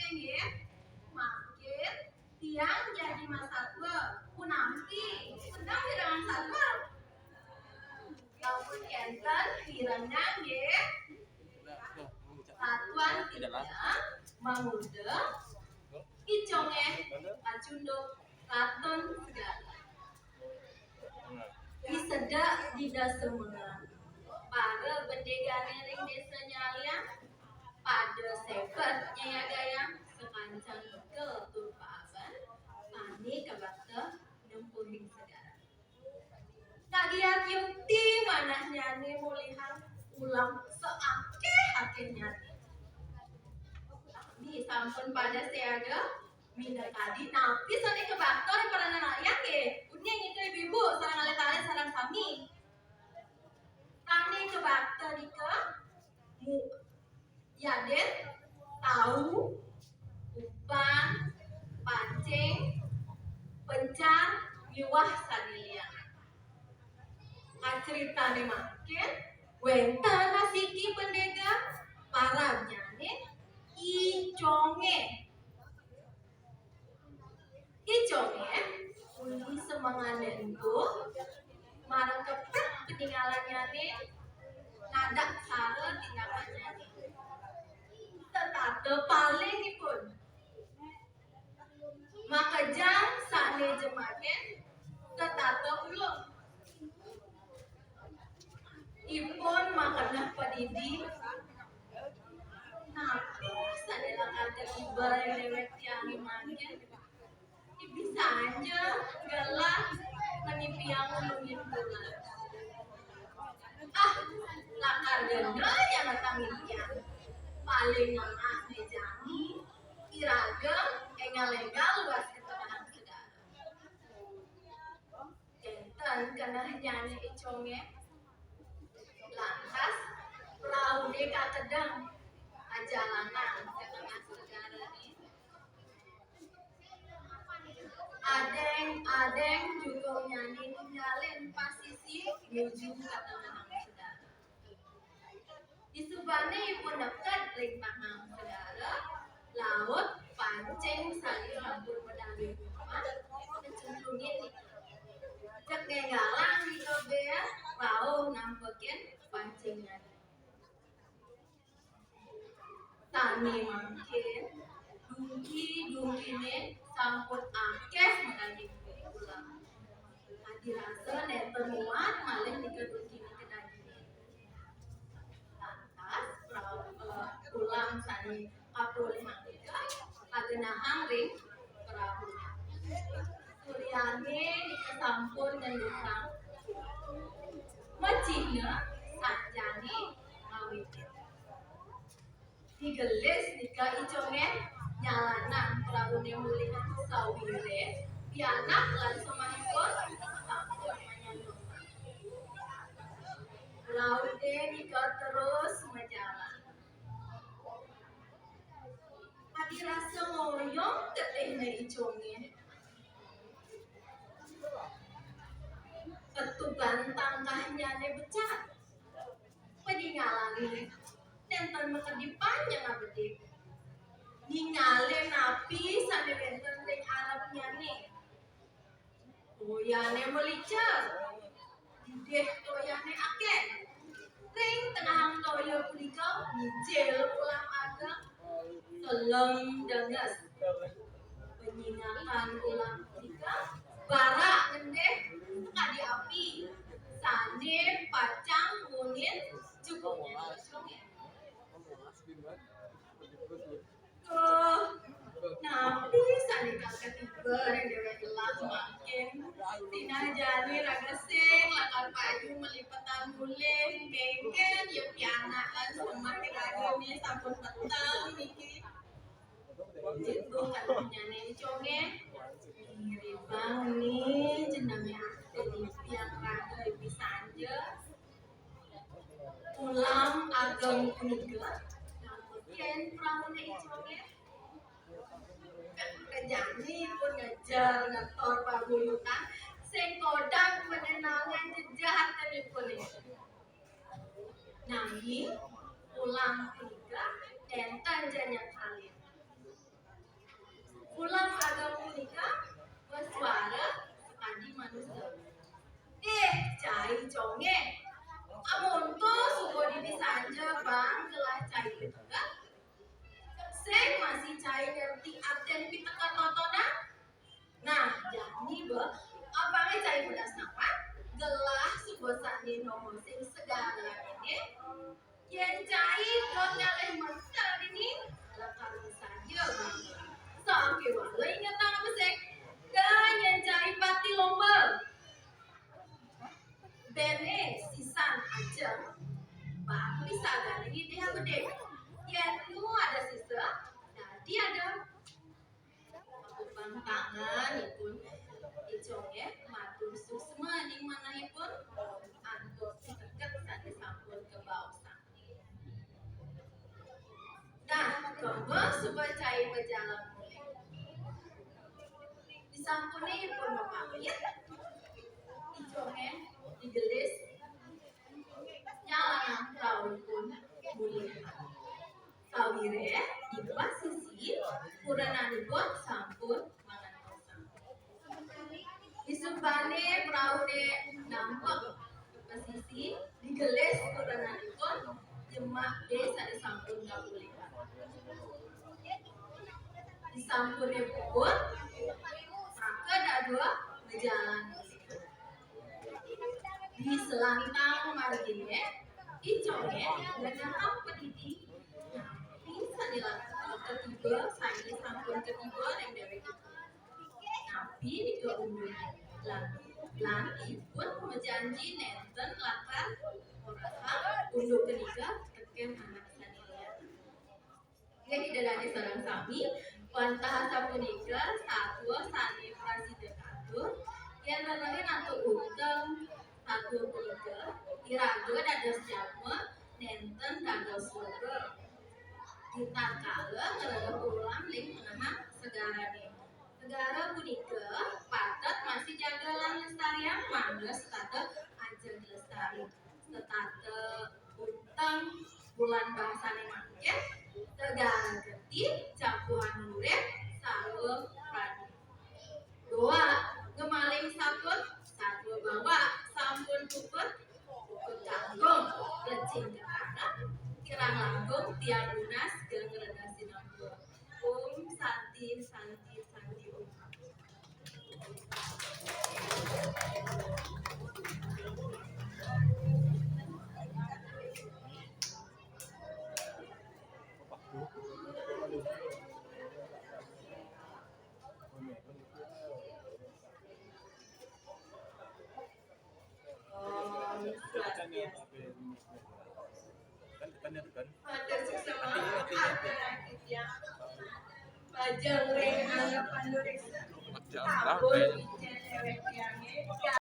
nggih. Makin tiang jadi masatwa punampi sedang hirangan satwa. Lamun enten hirangnya nggih. Satuan tiang mangude iconge acunduk katon segala. Disedak dida semua. Para bendegane ring desa nyalian pada sepet nyaya gayang sekancan ke turpaaban tani kabakte nempuhing segala. Kagiat yukti manah nyani mulihan ulang seake nyani. Di sampun pada seaga mina tadi napi sani kebakte para nelayan ge unya nyike ibu sarang alih-alih sarang sami. Tani kebakte dika mu yaden tahu upan pancing pencar liwah sanilian aceritane makin wenta nasiki pendega parabnyane iconge undi semanganen tuh marang kepet peninggalannya nih nadak sare tindakannya nih tetap paling pun makajang sane jemaken tetap ulung ipun makanah padidi napi sadela kata ibar yang dewek tiangi makin bisa aja galak menipi yang ulungin bulan lakar ganda yang datang impian paling nengah nejani iraga engal-engal luas ketenangan segala enten kena nyanyi iconge lantas perahu deka kedang ajalanan ketengah segala ini adeng juga nyanyi ninggalin pasisi menuju ketenangan segala di subane pun dekat ring tangan segala laut pancing saling hampur medali rumah kecenderungin cek galang di kebea rauh nampekin pancingnya tani makin dungkine sampun akeh medali ulang dirasa nenten muat malih dikedungkine kedagine ulang sani kapulih mangga agenahang ring perahu suryane dikesampun ngendutang macihna sanjani ngawitin digelis nika iconge nyalanan perahu mulihan sawire pianak lan samanipun sampun manyandung laude nika terus menjalan dirasa ngoyong tetehna iconge ketuban tangkahnya ne becat peninggalan nenten mekedipan yang abedik ninggalin napi sampai nenten ring arabnya ne toyane melicer dideh toyane akeh ring tengah toyo punika mijil ulang ageng selem denges penyinakan ulang punika barak ngendeh kadi api sane pacang mungin cukupnya napi sane kakek tiba yang dewe jelas makin tina jani ragesing lakar payu melipatan guling kengken ya piana kan semakin agami sampun petang niki jitu kan nyane iconge ribang nih jenenge jadi piang raga bisa aja ulang ageng punika mungkin pramune iconge kejani pun ngejar ngetor paguyutan sing kodang menenangan jejahatanipun nanging ulang punika enten janya kalih Ulang agama menikah bersuara adi manusia. Cai conge. Amun to suko di sanja bang gelah cai pitaka. Seng masih cai ngerti artian pitaka totona. Nah, jadi abangnya cai pedas nama gelah subosani nomor sing segala ini. Yang cai don nyaleh mental ini lekar saja bang. Sampai wala ingat apa sek? Dan yang cai pati lomba. Bene sisan aja. Bang bisa kan ini dia gede. Yang ada sisa. Jadi ada bang tangan pun icongnya matur susma di mana pun angkut deket saat sampun ke bawah. Nah, coba supaya cair berjalan mulai. Disampuni pun memakai icongnya digelis jalan tahun pun mulai. Sawire di posisi puranani pun sampun mangan kosong. Isubane praune nampak posisi digelis puranani pun jemak desa disampun gak boleh. Disampune pun maka dua berjalan. Di selantang marginnya icongnya dengan apa ini? Bisa dilakukan ketiga, saya sampun ketiga yang dari itu. Tapi di keunduh lan pun menjanji nenten latar orang unduh ketiga teken anak sanilnya. Jadi dari seorang sami pantah sapunika satu sani presiden atur yang lain atau utang satu ketiga iraga dados jama nenten dados surga. Kita kala ngerada ulang ling menengah segarane. Negara punika patet masih jaga lan lestarian mangga setate ajeng lestari. Setate utang bulan bahasane mangke segara geti campuran murid sarwa pradi. Doa gemaling sapun satu bawa sampun puput kangkung lecing anak kirang langkung tiang lunas jeung ngredasi nampur. Santi santi santi om. Pajang ring anggapan lurik.